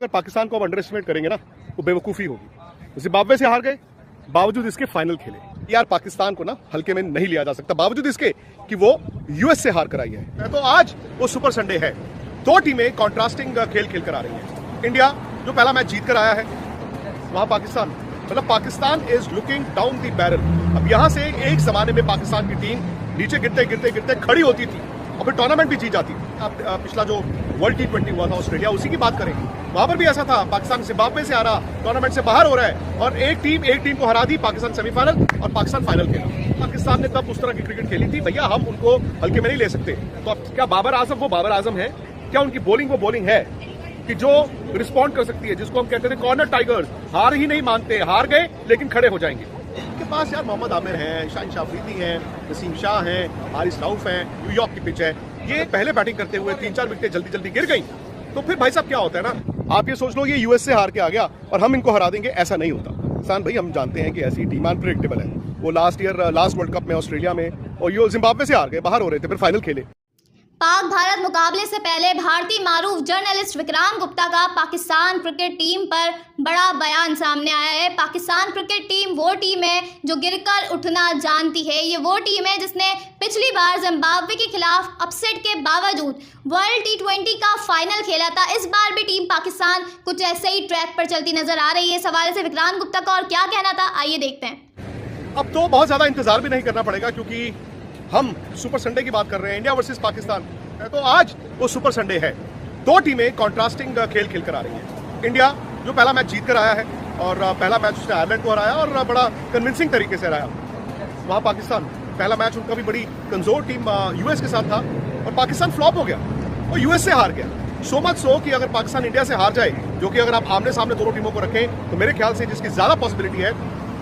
अगर पाकिस्तान को अब अंडर एस्टिमेट करेंगे ना वो बेवकूफ़ी होगी। जिम्बाब्वे से हार गए, बावजूद इसके फाइनल खेले। यार पाकिस्तान को ना हल्के में नहीं लिया जा सकता, बावजूद इसके कि वो यूएस से हार कर आई है। तो आज वो सुपर संडे है, दो टीमें कॉन्ट्रास्टिंग खेल खेल कर आ रही हैं। इंडिया जो पहला मैच जीत कर आया है, वहां पाकिस्तान, मतलब Pakistan is looking down the barrel. अब यहां से एक जमाने में पाकिस्तान की टीम नीचे गिरते गिरते गिरते खड़ी होती थी और फिर टूर्नामेंट भी जीत जाती। अब पिछला जो वर्ल्ड T20 हुआ था ऑस्ट्रेलिया, उसी की बात करें, वहां पर भी ऐसा था। पाकिस्तान जिम्बाब्वे से आ रहा, टूर्नामेंट से बाहर हो रहा है और एक टीम को हरा दी, पाकिस्तान सेमीफाइनल और पाकिस्तान फाइनल खेला। पाकिस्तान ने तब उस तरह की क्रिकेट खेली थी, भैया हम उनको हल्के में नहीं ले सकते। तो अब क्या बाबर आजम वो बाबर आजम है? क्या उनकी बॉलिंग वो बॉलिंग है कि जो रिस्पॉन्ड कर सकती है, जिसको हम कहते थे कॉर्नर टाइगर्स? हार ही नहीं मानते, हार गए लेकिन खड़े हो जाएंगे। इनके पास यार मोहम्मद आमिर हैं, शाहिन अफरीदी हैं, वसीम शाह हैं, हारिस रऊफ हैं, न्यूयॉर्क की पिच है। ये पहले बैटिंग करते हुए 3-4 विकेटें जल्दी जल्दी गिर गई। तो फिर भाई साहब क्या होता है ना, आप ये सोच लो ये यूएस से हार के आ गया और हम इनको हरा देंगे, ऐसा नहीं होता। किसान भाई हम जानते हैं कि ऐसी टीम अनप्रेडिक्टेबल है। वो लास्ट वर्ल्ड कप में ऑस्ट्रेलिया में और ये जिम्बाब्वे से हार गए, बाहर हो रहे थे, फिर फाइनल खेले। पाक भारत मुकाबले से पहले भारतीय मारूफ जर्नलिस्ट विक्रांत गुप्ता का पाकिस्तान क्रिकेट टीम पर बड़ा बयान सामने आया है। पाकिस्तान क्रिकेट टीम वो टीम है जो गिरकर उठना जानती है। ये वो टीम है जिसने पिछली बार जिम्बाब्वे के खिलाफ अपसेट के बावजूद वर्ल्ड T20 का फाइनल खेला था। इस बार भी टीम पाकिस्तान कुछ ऐसे ही ट्रैक पर चलती नजर आ रही है। इस हवाले से विक्रांत गुप्ता का और क्या कहना था, आइए देखते हैं। अब तो बहुत ज्यादा इंतजार भी नहीं करना पड़ेगा, क्योंकि हम सुपर संडे की बात कर रहे हैं, इंडिया वर्सेस पाकिस्तान। तो आज वो सुपर संडे है, दो टीमें कॉन्ट्रास्टिंग खेल खेल कर आ रही हैं। इंडिया जो पहला मैच जीत कर आया है और पहला मैच उसने आयरलैंड को हराया और बड़ा कन्विंसिंग तरीके से हराया। वहां पाकिस्तान, पहला मैच उनका भी बड़ी कमजोर टीम यूएस के साथ था और पाकिस्तान फ्लॉप हो गया और यूएस से हार गया। सो मच सो कि अगर पाकिस्तान इंडिया से हार जाए, जो कि अगर आप आमने सामने दोनों टीमों को रखें तो मेरे ख्याल से जिसकी ज्यादा पॉसिबिलिटी है,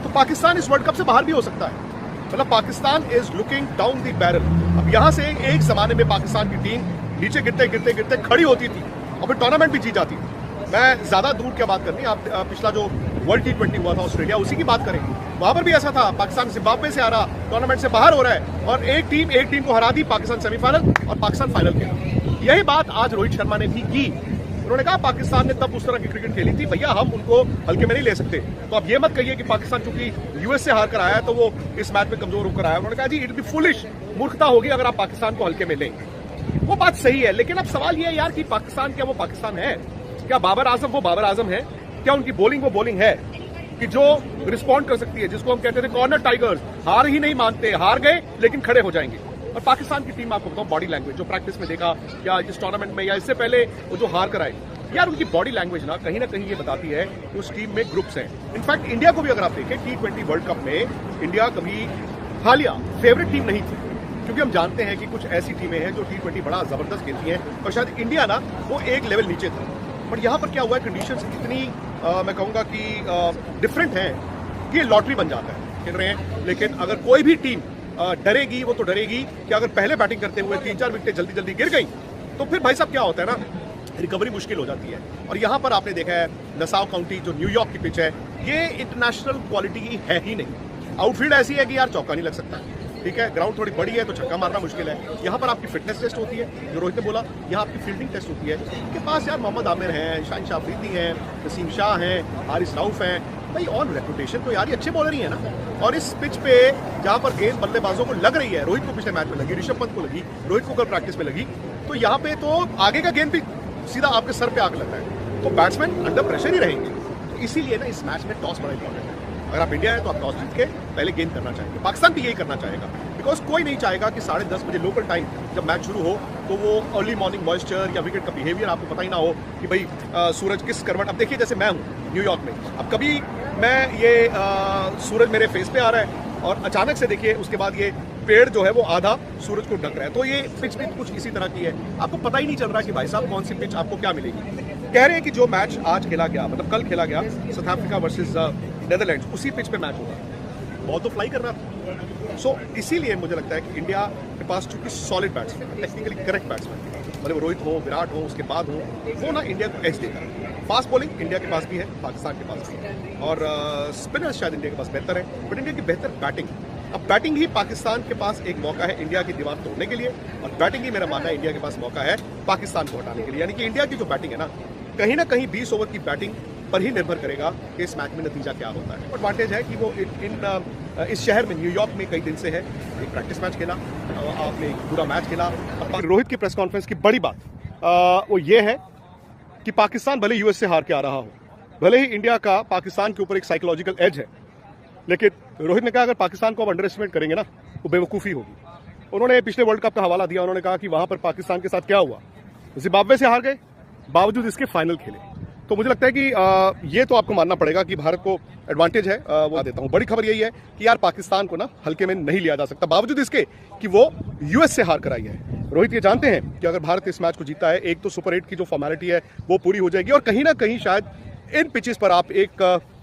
तो पाकिस्तान इस वर्ल्ड कप से बाहर भी हो सकता है। मतलब Pakistan is looking down the barrel. अब यहां से एक जमाने में पाकिस्तान की टीम नीचे गिरते गिरते गिरते खड़ी होती थी और फिर टूर्नामेंट भी जीत जाती। मैं ज्यादा दूर क्या बात करनी, आप पिछला जो वर्ल्ड T20 हुआ था ऑस्ट्रेलिया, उसी की बात करें, वहां पर भी ऐसा था। पाकिस्तान जिम्बाब्वे से आ रहा, टूर्नामेंट से बाहर हो रहा है और एक टीम को हरा दी, पाकिस्तान सेमीफाइनल और पाकिस्तान फाइनल खेला। यही बात आज रोहित शर्मा ने भी की। उन्होंने कहा पाकिस्तान ने तब उस तरह की क्रिकेट खेली थी, भैया हम उनको हल्के में नहीं ले सकते। तो अब ये मत कहिए कि पाकिस्तान चूंकि यूएस से हार कर आया है तो वो इस मैच में कमजोर होकर आया। उन्होंने कहा जी इट बी फुलिश, मूर्खता होगी अगर आप पाकिस्तान को हल्के में लें। वो बात सही है, लेकिन अब सवाल ये है यार कि पाकिस्तान क्या वो पाकिस्तान है? क्या बाबर आजम वो बाबर आजम है? क्या उनकी बॉलिंग वो बॉलिंग है कि जो रिस्पॉन्ड कर सकती है, जिसको हम कहते थे कॉर्नर टाइगर्स? हार ही नहीं मानते, हार गए लेकिन खड़े हो जाएंगे। और पाकिस्तान की टीम, आपको बताऊं, बॉडी लैंग्वेज जो प्रैक्टिस में देखा या इस टूर्नामेंट में या इससे पहले वो जो हार कर आए, यार उनकी बॉडी लैंग्वेज ना कहीं ये बताती है कि उस टीम में ग्रुप्स हैं। इनफैक्ट इंडिया को भी अगर आप देखें T20 वर्ल्ड कप में, इंडिया कभी हालिया फेवरेट टीम नहीं थी, क्योंकि हम जानते हैं कि कुछ ऐसी टीमें हैं जो T20 बड़ा जबरदस्त खेलती हैं और शायद इंडिया ना वो एक लेवल नीचे था। बट यहाँ पर क्या हुआ है, कंडीशंस इतनी मैं कहूँगा कि डिफरेंट हैं कि ये लॉटरी बन जाता है। खेल रहे हैं, लेकिन अगर कोई भी टीम डरेगी, वो तो डरेगी कि अगर पहले बैटिंग करते हुए 3-4 विकेटें जल्दी जल्दी गिर गई तो फिर भाई साहब क्या होता है ना, रिकवरी मुश्किल हो जाती है। और यहाँ पर आपने देखा है नसाउ काउंटी जो न्यूयॉर्क की पिच है, ये इंटरनेशनल क्वालिटी की है ही नहीं। आउटफील्ड ऐसी है कि यार चौका नहीं लग सकता, ठीक है, ग्राउंड थोड़ी बड़ी है तो छक्का मारना मुश्किल है। यहाँ पर आपकी फिटनेस टेस्ट होती है, जो रोहित ने बोला, यहाँ आपकी फील्डिंग टेस्ट होती है। इनके पास यार मोहम्मद आमिर हैं, शाहिन अफरीदी हैं, वसीम शाह हैं, हारिस रऊफ हैं। भाई ऑन रेपुटेशन तो यार ये अच्छे बॉलर ही है ना। और इस पिच पे जहाँ पर गेंद बल्लेबाजों को लग रही है, रोहित को पिछले मैच में लगी, ऋषभ पंत को लगी, रोहित को कल प्रैक्टिस में लगी, तो यहाँ पे तो आगे का गेंद भी सीधा आपके सर पे आग लग रहा है, तो बैट्समैन अंडर प्रेशर ही रहेंगे। तो इसीलिए ना इस मैच में टॉस बड़ा इंपॉर्टेंट है। अगर आप इंडिया है तो आप टॉस जीत के पहले गेंद करना चाहेंगे। पाकिस्तान भी यही करना चाहेगा, बिकॉज कोई नहीं चाहेगा कि 10:30 बजे लोकल टाइम जब मैच शुरू हो तो वो अर्ली मॉर्निंग मॉइस्चर या विकेट का बिहेवियर आपको पता ही ना हो कि भाई सूरज किस करवट। अब देखिए जैसे मैं हूँ न्यूयॉर्क में, अब कभी मैं ये सूरज मेरे फेस पे आ रहा है और अचानक से देखिए उसके बाद ये पेड़ जो है वो आधा सूरज को ढक रहा है। तो ये पिच भी कुछ इसी तरह की है, आपको पता ही नहीं चल रहा कि भाई साहब कौन सी पिच आपको क्या मिलेगी। कह रहे हैं कि जो मैच आज खेला गया, मतलब कल खेला गया साउथ अफ्रीका वर्सेस नेदरलैंड्स, उसी पिच पे मैच होगा। बॉल तो फ्लाई कर रहा था। सो इसीलिए मुझे लगता है कि इंडिया के पास चूंकि solid batsman, technically correct batsman, मतलब रोहित हो, विराट हो, उसके बाद हो, वो ना इंडिया को एज देगा। फास्ट बॉलिंग इंडिया के पास भी है, पाकिस्तान के पास भी है, और स्पिनर्स शायद इंडिया के पास बेहतर है, बट इंडिया की बेहतर बैटिंग। अब बैटिंग ही पाकिस्तान के पास एक मौका है इंडिया की दीवार तोड़ने के लिए, और बैटिंग ही मेरा मानना है इंडिया के पास मौका है पाकिस्तान को हटाने के लिए। यानी कि इंडिया की जो बैटिंग है ना, कहीं ना कहीं 20 ओवर की बैटिंग पर ही निर्भर करेगा कि इस मैच में नतीजा क्या होता है। एडवांटेज है कि वो इस शहर में न्यूयॉर्क में कई दिन से है, एक प्रैक्टिस मैच खेला, आपने एक पूरा मैच खेला। रोहित की प्रेस कॉन्फ्रेंस की बड़ी बात वो ये है कि पाकिस्तान भले यूएस से हार के आ रहा हो, भले ही इंडिया का पाकिस्तान के ऊपर एक साइकोलॉजिकल एज है, लेकिन रोहित ने कहा अगर पाकिस्तान को आप अंडर एस्टिमेट करेंगे ना वो बेवकूफ़ी होगी। उन्होंने पिछले वर्ल्ड कप का हवाला दिया, उन्होंने कहा कि वहां पर पाकिस्तान के साथ क्या हुआ, जिम्बाब्वे से हार गए, बावजूद इसके फाइनल खेले। तो मुझे लगता है कि ये तो आपको मानना पड़ेगा कि भारत को एडवांटेज है। वो देता हूँ, बड़ी खबर यही है कि यार पाकिस्तान को ना हल्के में नहीं लिया जा सकता, बावजूद इसके कि वो यूएस से हार कर आई है। रोहित ये जानते हैं कि अगर भारत इस मैच को जीता है, एक तो सुपर 8 की जो फॉर्मेलिटी है वो पूरी हो जाएगी, और कहीं ना कहीं शायद इन पिचेस पर आप एक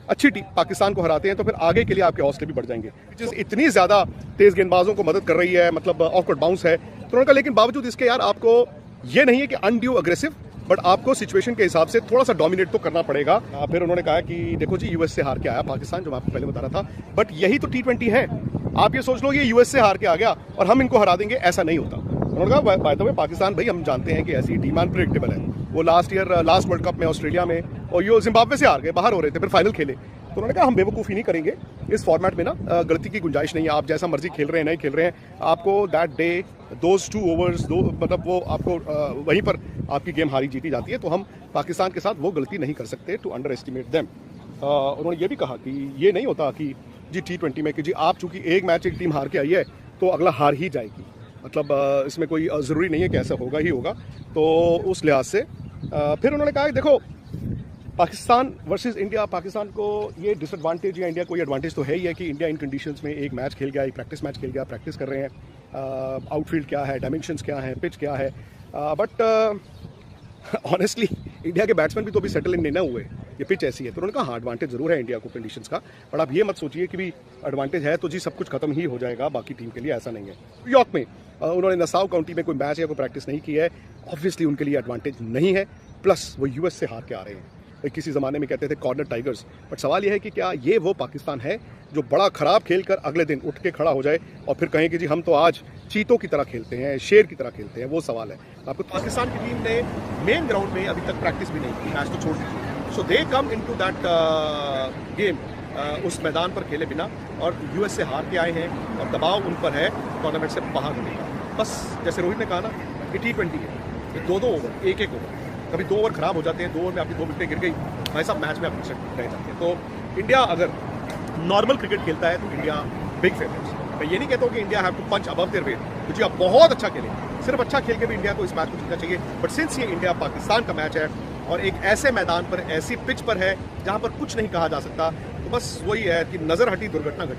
अच्छी टीम पाकिस्तान को हराते हैं तो फिर आगे के लिए आपके हौसले भी बढ़ जाएंगे। पिचेस इतनी ज्यादा तेज गेंदबाजों को मदद कर रही है, मतलब ऑकवर्ड बाउंस है, तो उन्होंने कहा लेकिन बावजूद इसके यार आपको ये नहीं है कि अनड्यू अग्रेसिव, बट आपको सिचुएशन के हिसाब से थोड़ा सा डोमिनेट तो करना पड़ेगा। फिर उन्होंने कहा कि देखो जी यूएस से हार के आया पाकिस्तान, जो मैं आपको पहले बता रहा था, बट यही तो T20 है। आप ये सोच लो ये यूएस से हार के आ गया और हम इनको हरा देंगे, ऐसा नहीं होता। उन्होंने कहा बाय द वे पाकिस्तान भाई हम जानते हैं कि ऐसी टीम अनप्रेडिक्टेबल है। वो लास्ट वर्ल्ड कप में ऑस्ट्रेलिया में और ये जिम्बाब्वे से हार गए, बाहर हो रहे थे, फिर फाइनल खेले। तो उन्होंने कहा हम बेवकूफ़ी नहीं करेंगे, इस फॉर्मेट में ना गलती की गुंजाइश नहीं है, आप जैसा मर्जी खेल रहे हैं नहीं खेल रहे हैं, आपको दैट डे दोज 2 ओवर्स मतलब वो आपको वहीं पर आपकी गेम हारी जीती जाती है। तो हम पाकिस्तान के साथ वो गलती नहीं कर सकते टू अंडर एस्टिमेट देम। उन्होंने ये भी कहा कि ये नहीं होता कि जी T20 में कि जी आप चूंकि एक मैच एक टीम हार के आई है तो अगला हार ही जाएगी, मतलब इसमें कोई ज़रूरी नहीं है कि ऐसा होगा ही होगा। तो उस लिहाज से फिर उन्होंने कहा कि देखो पाकिस्तान वर्सेस इंडिया, पाकिस्तान को ये डिसएडवांटेज या इंडिया को ये एडवांटेज तो है ही है कि इंडिया इन कंडीशंस में एक मैच खेल गया, एक प्रैक्टिस मैच खेल गया, प्रैक्टिस कर रहे हैं, आउटफील्ड क्या है, डायमेंशंस क्या है, पिच क्या है, बट ऑनेस्टली इंडिया के बैट्समैन भी तो अभी सेटल इन नहीं ना हुए, ये पिच ऐसी है। तो उन्होंने कहा हाँ एडवांटेज जरूर है इंडिया को कंडीशंस का, बट आप ये मत सोचिए कि भी एडवांटेज है तो जी सब कुछ खत्म ही हो जाएगा बाकी टीम के लिए, ऐसा नहीं है। न्यूयॉर्क में उन्होंने नसाउ काउंटी में कोई मैच या कोई प्रैक्टिस नहीं की है, ऑब्वियसली उनके लिए एडवांटेज नहीं है, प्लस वो यूएस से हार के आ रहे हैं। किसी ज़माने में कहते थे कॉर्नर टाइगर्स, बट सवाल यह है कि क्या ये वो पाकिस्तान है जो बड़ा ख़राब खेल कर अगले दिन उठ के खड़ा हो जाए और फिर कहें कि जी हम तो आज चीतों की तरह खेलते हैं, शेर की तरह खेलते हैं, वो सवाल है। आपको पाकिस्तान की टीम ने मेन ग्राउंड में अभी तक प्रैक्टिस भी नहीं की, मैच तो छोड़ दीजिए। सो दे कम इनटू दैट गेम उस मैदान पर खेले बिना, और यूएस से हार के आए हैं और दबाव उन पर है टूर्नामेंट से बाहर होने का। बस जैसे रोहित ने कहा ना कि T20 है, ये 2-2 ओवर, एक ओवर, कभी 2 ओवर खराब हो जाते हैं, 2 ओवर में आपकी 2 विकेटें गिर गई, भाई साहब मैच में आप रह जाते हैं। तो इंडिया अगर नॉर्मल क्रिकेट खेलता है तो इंडिया बिग फेवरेट्स। मैं ये नहीं कहता हूँ कि India have to punch above their weight, क्योंकि आप बहुत अच्छा खेलें, सिर्फ अच्छा खेल के भी इंडिया को इस मैच को जीतना चाहिए। बट सिंस ये इंडिया पाकिस्तान का मैच है और एक ऐसे मैदान पर, ऐसी पिच पर है जहाँ पर कुछ नहीं कहा जा सकता, तो बस वही है कि नज़र हटी दुर्घटना घटी।